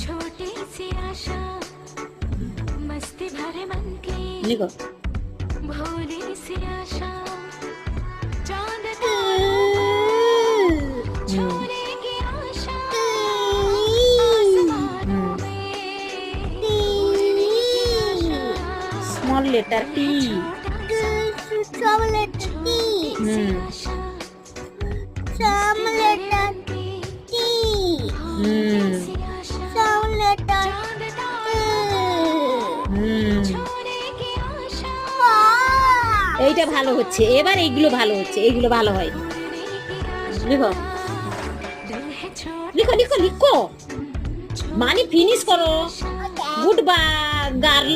छोटी सी आशा मस्ती भरे मन की लिखो भोली सी आशा चांद छोने की आशा आसमानों में उड़ने की आशा स्मॉल लेटर टी छोटा सी आशा এইটা ভালো হচ্ছে, এবার এইগুলো ভালো হচ্ছে, এইগুলো ভালো হয়। লিখো লিখো লিখো লিখো, মানে ফিনিশ করো। Good bye girl.